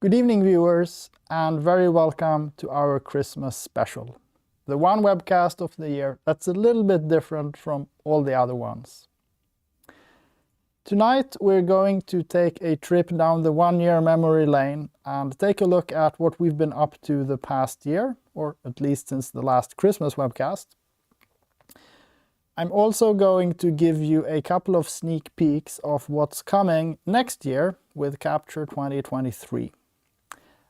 Good evening, viewers, and very welcome to our Christmas special. The one webcast of the year that's a little bit different from all the other ones. Tonight we're going to take a trip down the one-year memory lane and take a look at what we've been up to the past year, or at least since the last Christmas webcast. I'm also going to give you a couple of sneak peeks of what's coming next year with Capture 2023.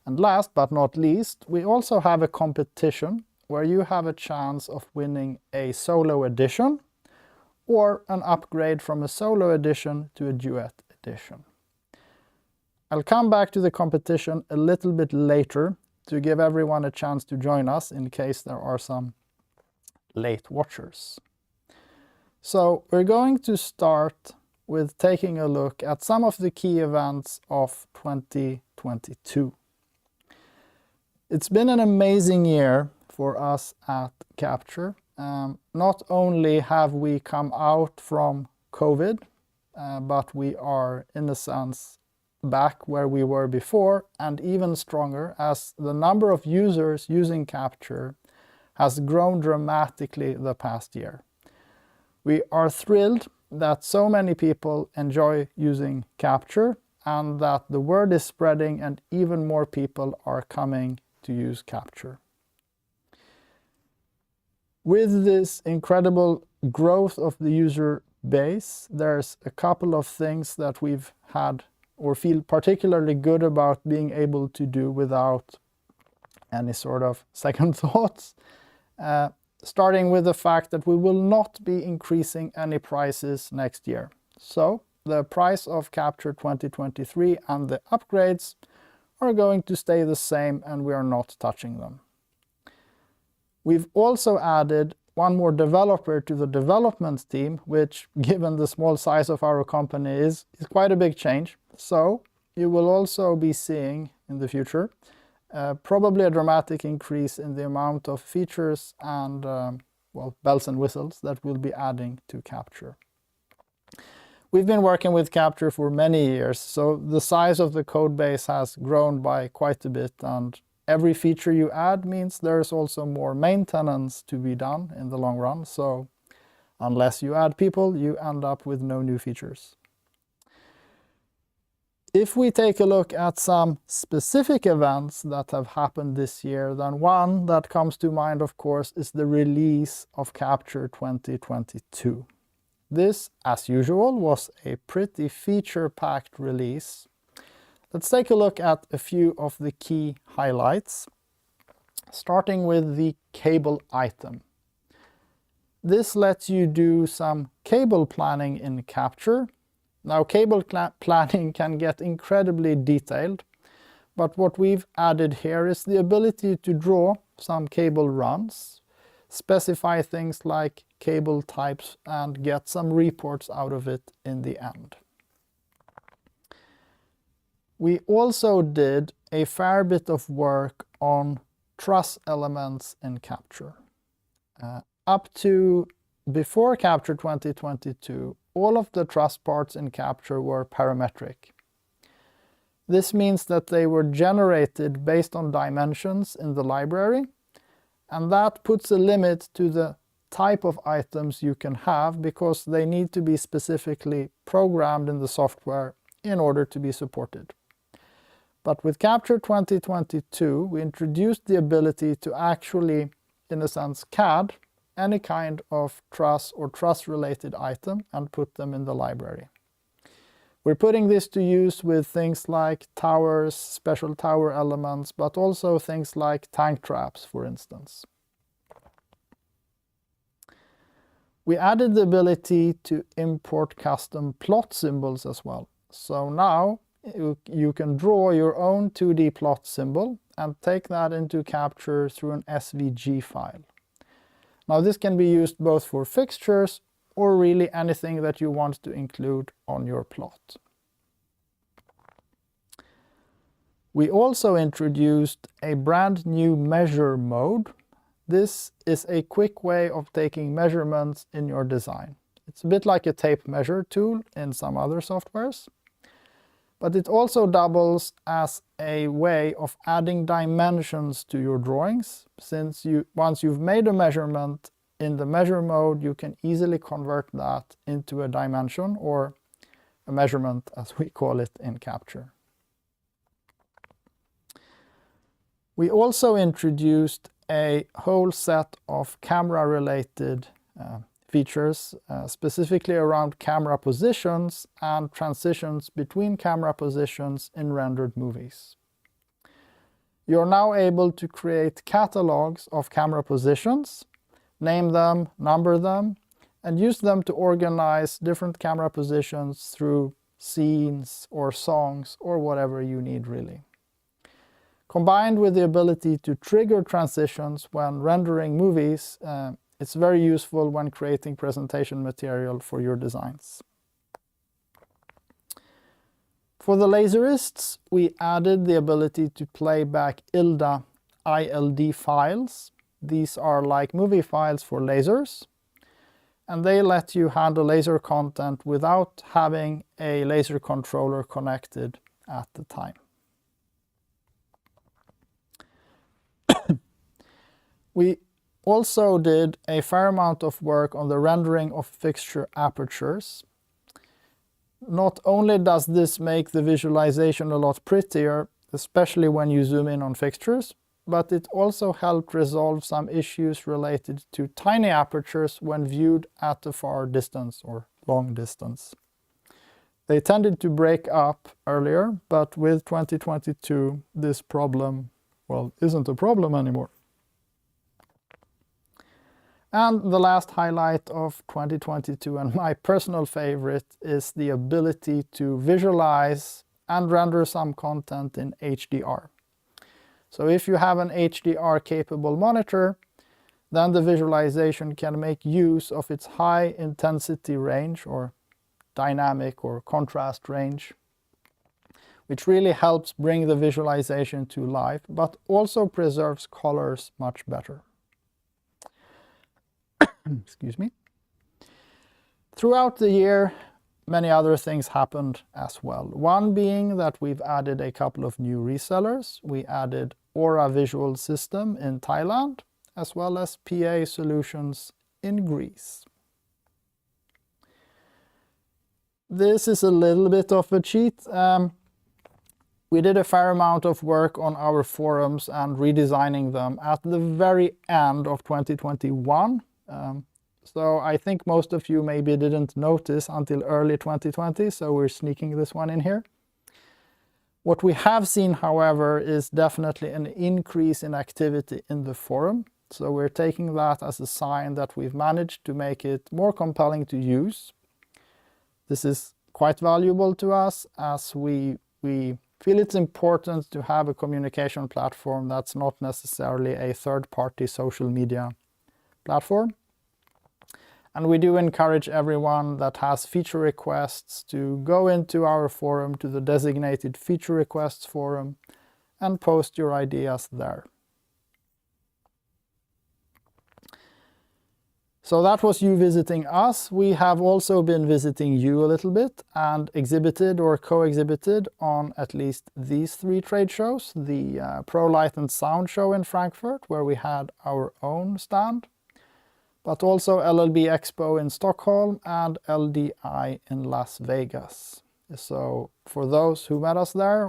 And last but not least, we also have a competition where you have a chance of winning a solo edition or an upgrade from a solo edition to a duet edition. I'll come back to the competition a little bit later to give everyone a chance to join us in case there are some late watchers. So we're going to start with taking a look at some of the key events of 2022. It's been an amazing year for us at Capture. Not only have we come out from COVID, but we are, in a sense, back where we were before and even stronger, as the number of users using Capture has grown dramatically the past year. We are thrilled that so many people enjoy using Capture and that the word is spreading and even more people are coming to use Capture. With this incredible growth of the user base, there's a couple of things that we've had or feel particularly good about being able to do without any sort of second thoughts. Starting with the fact that we will not be increasing any prices next year. So the price of Capture 2023 and the upgrades are going to stay the same and we are not touching them. We've also added one more developer to the development team, which, given the small size of our company, is quite a big change. So you will also be seeing in the future probably a dramatic increase in the amount of features and bells and whistles that we'll be adding to Capture. We've been working with Capture for many years, so the size of the code base has grown by quite a bit, and every feature you add means there's also more maintenance to be done in the long run, so unless you add people, you end up with no new features. If we take a look at some specific events that have happened this year, then one that comes to mind, of course, is the release of Capture 2022. This, as usual, was a pretty feature-packed release. Let's take a look at a few of the key highlights, starting with the cable item. This lets you do some cable planning in Capture. Now, cable planning can get incredibly detailed, but what we've added here is the ability to draw some cable runs, specify things like cable types, and get some reports out of it in the end. We also did a fair bit of work on truss elements in Capture. Up to before Capture 2022, all of the truss parts in Capture were parametric. This means that they were generated based on dimensions in the library, and that puts a limit to the type of items you can have because they need to be specifically programmed in the software in order to be supported. But with Capture 2022, we introduced the ability to actually, in a sense, CAD any kind of truss or truss-related item and put them in the library. We're putting this to use with things like towers, special tower elements, but also things like tank traps, for instance. We added the ability to import custom plot symbols as well. So now you can draw your own 2D plot symbol and take that into Capture through an SVG file. Now this can be used both for fixtures or really anything that you want to include on your plot. We also introduced a brand new measure mode. This is a quick way of taking measurements in your design. It's a bit like a tape measure tool in some other softwares. but it also doubles as a way of adding dimensions to your drawings, since once you've made a measurement in the measure mode, you can easily convert that into a dimension, or a measurement as we call it in Capture. We also introduced a whole set of camera-related features, specifically around camera positions and transitions between camera positions in rendered movies. You're now able to create catalogs of camera positions, name them, number them, and use them to organize different camera positions through scenes or songs or whatever you need really. Combined with the ability to trigger transitions when rendering movies, it's very useful when creating presentation material for your designs. For the laserists, we added the ability to play back ILD files. These are like movie files for lasers, and they let you handle laser content without having a laser controller connected at the time. We also did a fair amount of work on the rendering of fixture apertures. Not only does this make the visualization a lot prettier, especially when you zoom in on fixtures, but it also helped resolve some issues related to tiny apertures when viewed at a far distance or long distance. They tended to break up earlier, but with 2022, this problem, well, isn't a problem anymore. And the last highlight of 2022, and my personal favorite, is the ability to visualize and render some content in HDR. So if you have an HDR capable monitor, then the visualization can make use of its high intensity range, or dynamic or contrast range, which really helps bring the visualization to life, but also preserves colors much better. Excuse me. Throughout the year, many other things happened as well. One being that we've added a couple of new resellers. We added Aura Visual System in Thailand, as well as PA Solutions in Greece. This is a little bit of a cheat. We did a fair amount of work on our forums and redesigning them at the very end of 2021. So I think most of you maybe didn't notice until early 2020, so we're sneaking this one in here. What we have seen, however, is definitely an increase in activity in the forum. So we're taking that as a sign that we've managed to make it more compelling to use. This is quite valuable to us, as we feel it's important to have a communication platform that's not necessarily a third-party social media platform. And we do encourage everyone that has feature requests to go into our forum, to the designated feature requests forum, and post your ideas there. So that was you visiting us. We have also been visiting you a little bit and exhibited or co-exhibited on at least these 3 trade shows. The Pro Light and Sound show in Frankfurt, where we had our own stand, but also LLB Expo in Stockholm and LDI in Las Vegas. So for those who met us there,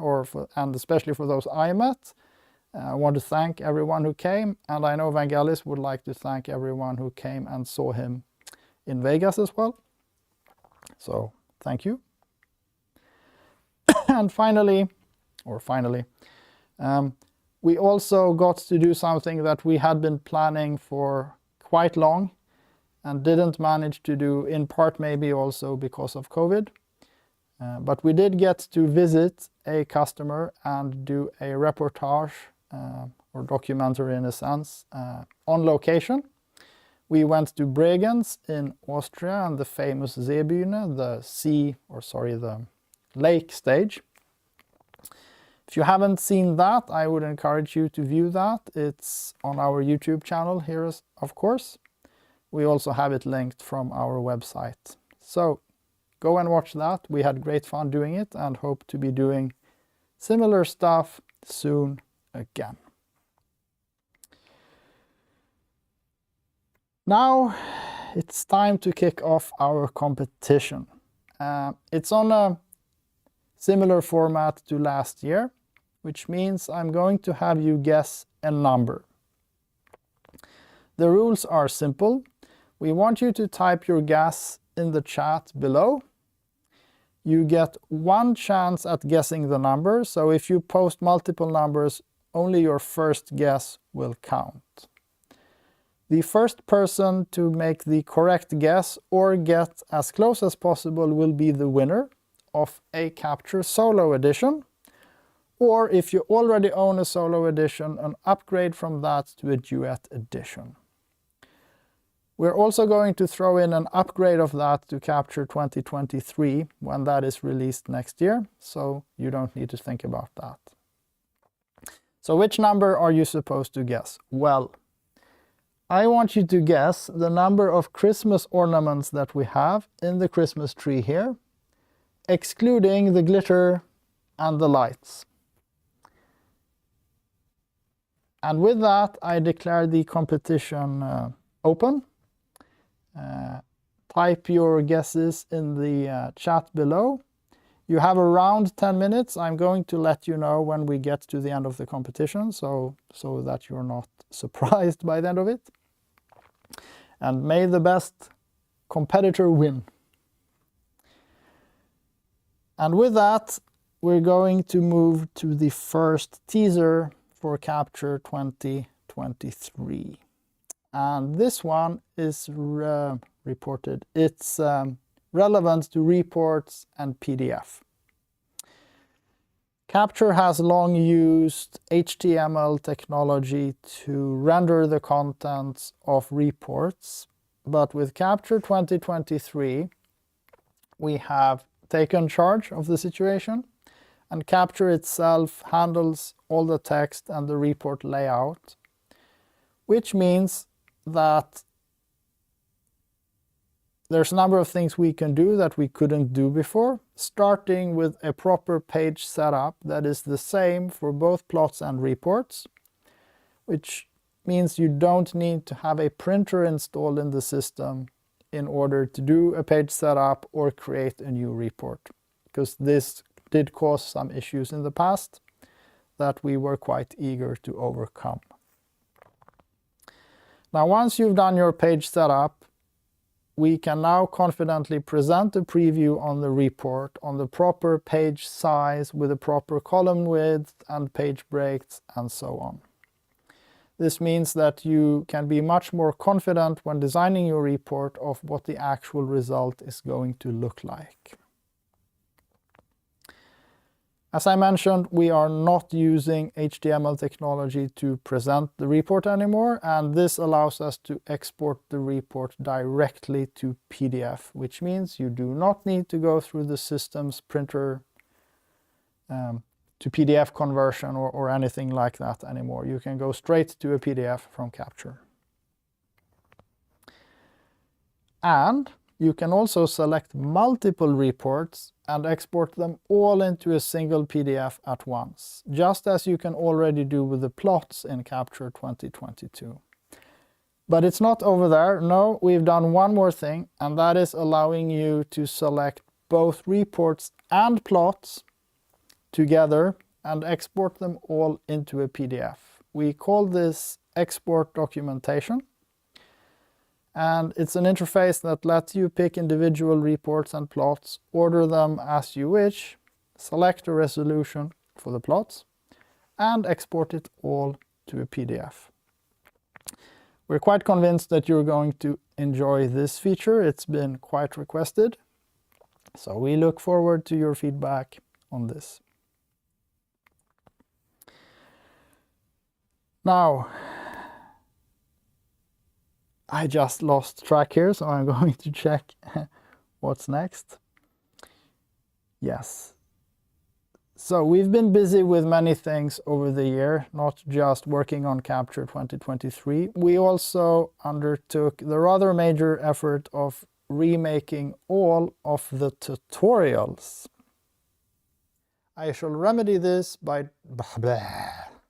and especially for those I met, I want to thank everyone who came, and I know Vangelis would like to thank everyone who came and saw him in Vegas as well. So thank you. And finally, we also got to do something that we had been planning for quite long and didn't manage to do, in part maybe also because of COVID. But we did get to visit a customer and do a reportage or documentary in a sense on location. We went to Bregenz in Austria and the famous Seebühne, the lake stage. If you haven't seen that, I would encourage you to view that. It's on our YouTube channel here, of course. We also have it linked from our website. So go and watch that. We had great fun doing it and hope to be doing similar stuff soon again. Now it's time to kick off our competition. It's on a similar format to last year, which means I'm going to have you guess a number. The rules are simple. We want you to type your guess in the chat below. You get one chance at guessing the number, so if you post multiple numbers, only your first guess will count. The first person to make the correct guess or get as close as possible will be the winner of a Capture Solo Edition, or if you already own a Solo Edition, an upgrade from that to a Duet Edition. We're also going to throw in an upgrade of that to Capture 2023 when that is released next year, so you don't need to think about that. So which number are you supposed to guess? Well, I want you to guess the number of Christmas ornaments that we have in the Christmas tree here, excluding the glitter and the lights. And with that, I declare the competition open. Type your guesses in the chat below. You have around 10 minutes. I'm going to let you know when we get to the end of the competition, so that you're not surprised by the end of it. And may the best competitor win. And with that, we're going to move to the first teaser for Capture 2023. And this one is reported. It's relevant to reports and PDF. Capture has long used HTML technology to render the contents of reports, but with Capture 2023, we have taken charge of the situation, and Capture itself handles all the text and the report layout, which means that there's a number of things we can do that we couldn't do before, starting with a proper page setup that is the same for both plots and reports, which means you don't need to have a printer installed in the system in order to do a page setup or create a new report, because this did cause some issues in the past that we were quite eager to overcome. Now, once you've done your page setup, we can now confidently present a preview on the report on the proper page size with a proper column width and page breaks and so on. This means that you can be much more confident when designing your report of what the actual result is going to look like. As I mentioned, we are not using HTML technology to present the report anymore, and this allows us to export the report directly to PDF, which means you do not need to go through the system's printer to PDF conversion or anything like that anymore. You can go straight to a PDF from Capture. And you can also select multiple reports and export them all into a single PDF at once, just as you can already do with the plots in Capture 2022. But it's not over there. No, we've done one more thing, and that is allowing you to select both reports and plots together and export them all into a PDF. We call this export documentation. And it's an interface that lets you pick individual reports and plots, order them as you wish, select a resolution for the plots, and export it all to a PDF. We're quite convinced that you're going to enjoy this feature. It's been quite requested. So we look forward to your feedback on this. Now, I just lost track here, so I'm going to check what's next. Yes. So we've been busy with many things over the year, not just working on Capture 2023. We also undertook the rather major effort of remaking all of the tutorials. I shall remedy this by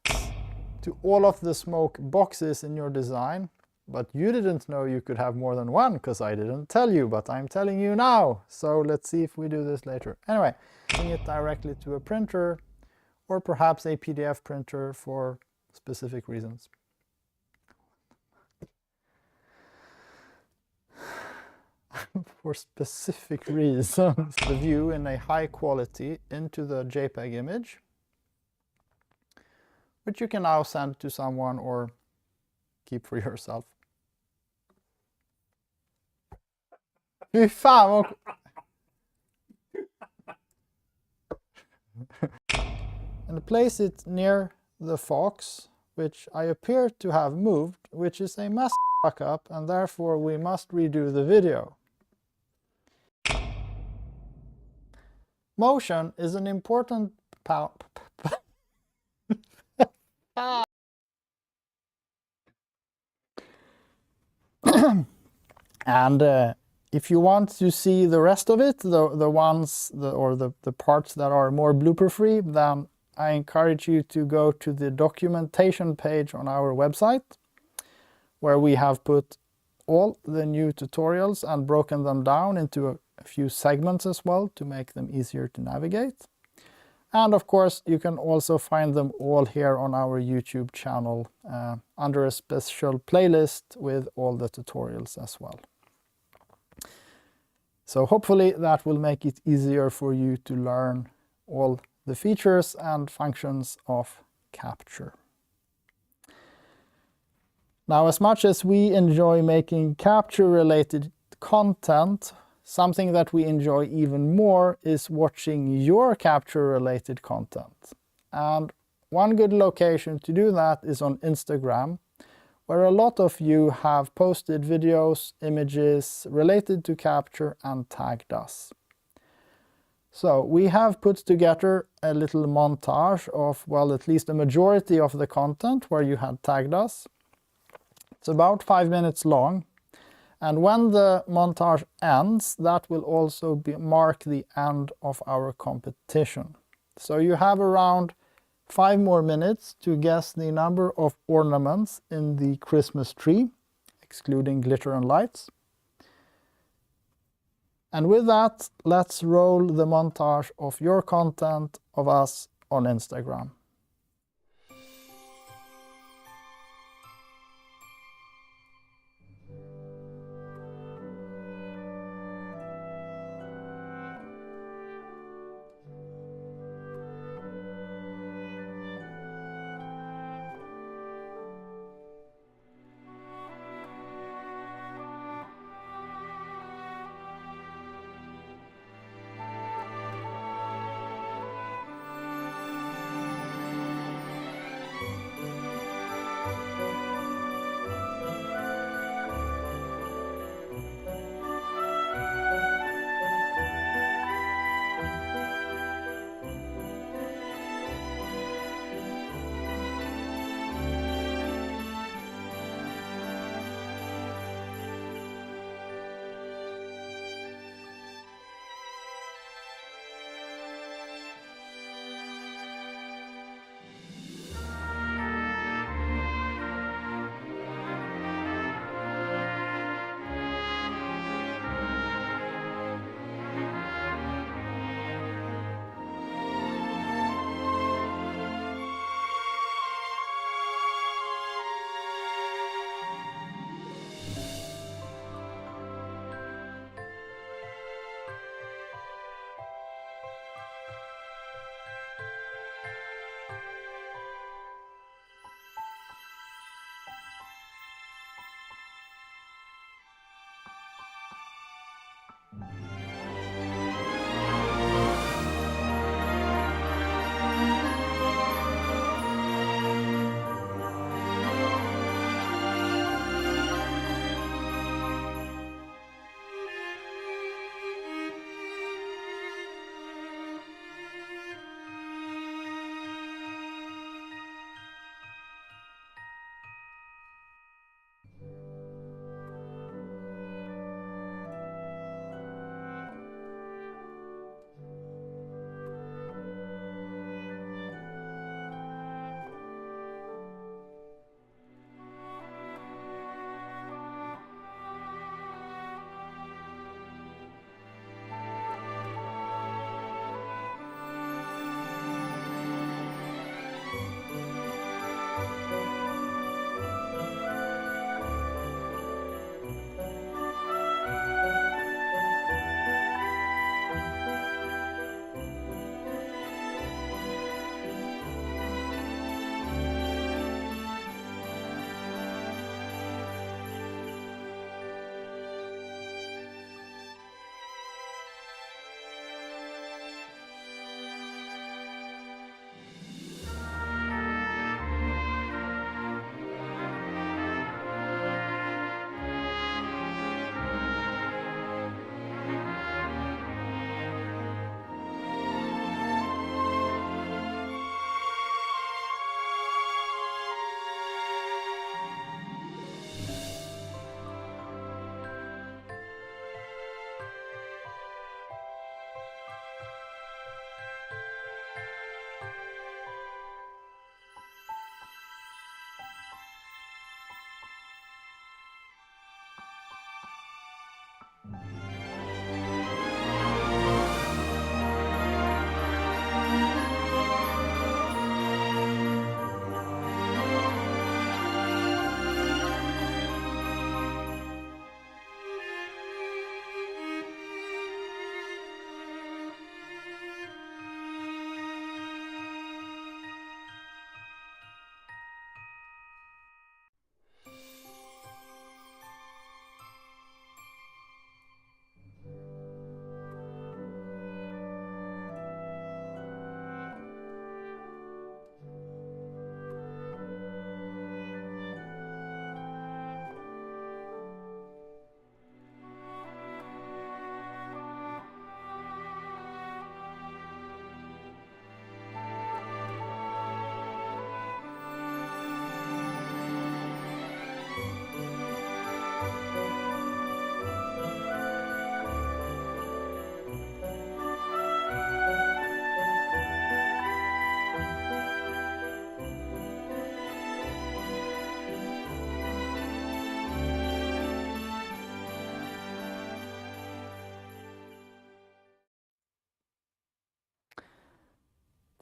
to all of the smoke boxes in your design, but you didn't know you could have more than one because I didn't tell you, but I'm telling you now. So let's see if we do this later. Anyway, bring it directly to a printer or perhaps a PDF printer for specific reasons. For specific reasons, the view in a high quality into the JPEG image, which you can now send to someone or keep for yourself. Fy fan vad... And place it near the Fox, which I appear to have moved, which is a massive fuck up, and therefore we must redo the video. Motion is an important and if you want to see the rest of it, the parts that are more blooper free, then I encourage you to go to the documentation page on our website, where we have put all the new tutorials and broken them down into a few segments as well to make them easier to navigate. And of course, you can also find them all here on our YouTube channel under a special playlist with all the tutorials as well. So hopefully that will make it easier for you to learn all the features and functions of Capture. Now, as much as we enjoy making Capture-related content, something that we enjoy even more is watching your Capture-related content. And one good location to do that is on Instagram, where a lot of you have posted videos, images related to Capture and tagged us. So we have put together a little montage of, well, at least a majority of the content where you had tagged us. It's about 5 minutes long. And when the montage ends, that will also mark the end of our competition. So you have around 5 more minutes to guess the number of ornaments in the Christmas tree, excluding glitter and lights. And with that, let's roll the montage of your content of us on Instagram.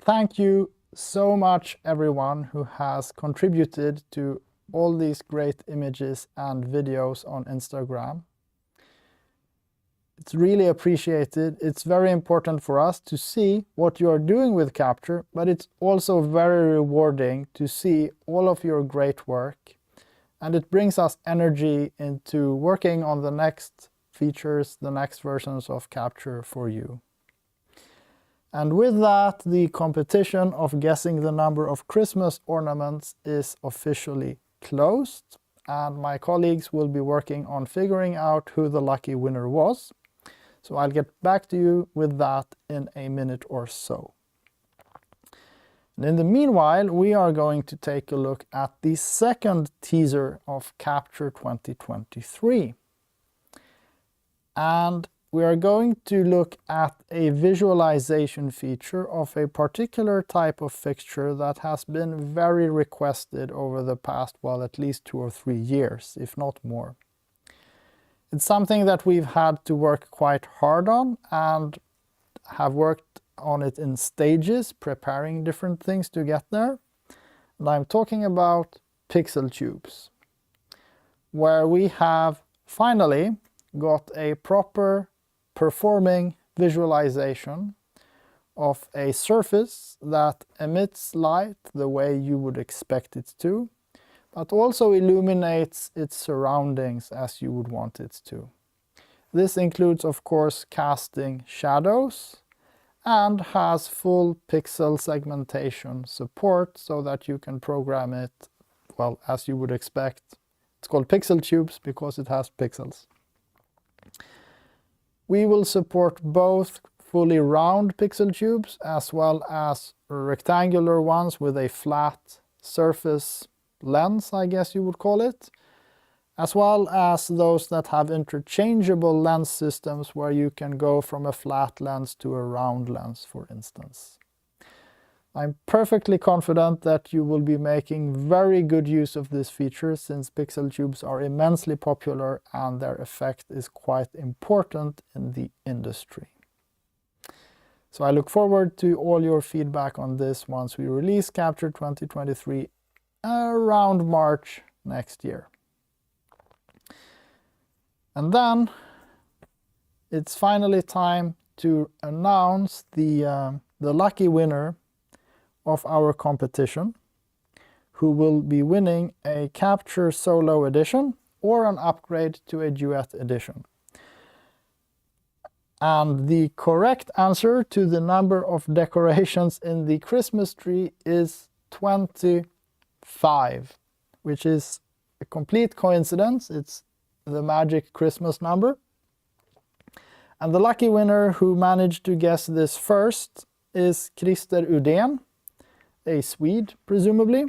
thank you so much, everyone who has contributed to all these great images and videos on Instagram. It's really appreciated. It's very important for us to see what you are doing with Capture, but it's also very rewarding to see all of your great work. And it brings us energy into working on the next features, the next versions of Capture for you. And with that, the competition of guessing the number of Christmas ornaments is officially closed, and my colleagues will be working on figuring out who the lucky winner was. So I'll get back to you with that in a minute or so. And in the meanwhile, we are going to take a look at the second teaser of Capture 2023. And we are going to look at a visualization feature of a particular type of fixture that has been very requested over the past, well, at least 2 or 3 years, if not more. It's something that we've had to work quite hard on and have worked on it in stages, preparing different things to get there. And I'm talking about pixel tubes, where we have finally got a proper performing visualization of a surface that emits light the way you would expect it to, but also illuminates its surroundings as you would want it to. This includes, of course, casting shadows and has full pixel segmentation support so that you can program it, well, as you would expect. It's called pixel tubes because it has pixels. We will support both fully round pixel tubes as well as rectangular ones with a flat surface lens, I guess you would call it, as well as those that have interchangeable lens systems where you can go from a flat lens to a round lens, for instance. I'm perfectly confident that you will be making very good use of this feature since pixel tubes are immensely popular and their effect is quite important in the industry. So I look forward to all your feedback on this once we release Capture 2023 around March next year. And then it's finally time to announce the lucky winner of our competition, who will be winning a Capture Solo Edition or an upgrade to a Duet Edition. And the correct answer to the number of decorations in the Christmas tree is 25, which is a complete coincidence. It's the magic Christmas number. And the lucky winner who managed to guess this first is Christer Udén, a Swede, presumably.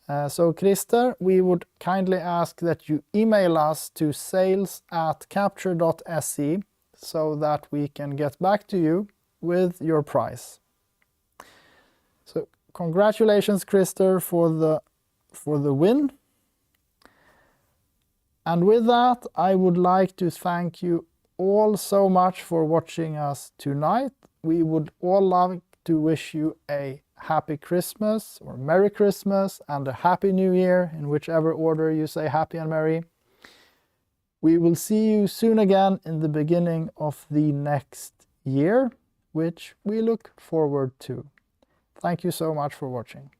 So Christer, we would kindly ask that you email us to sales@capture.se so that we can get back to you with your prize. So congratulations, Christer, for the win. And with that, I would like to thank you all so much for watching us tonight. We would all love to wish you a Happy Christmas or Merry Christmas and a Happy New Year, in whichever order you say happy and merry. We will see you soon again in the beginning of the next year, which we look forward to. Thank you so much for watching.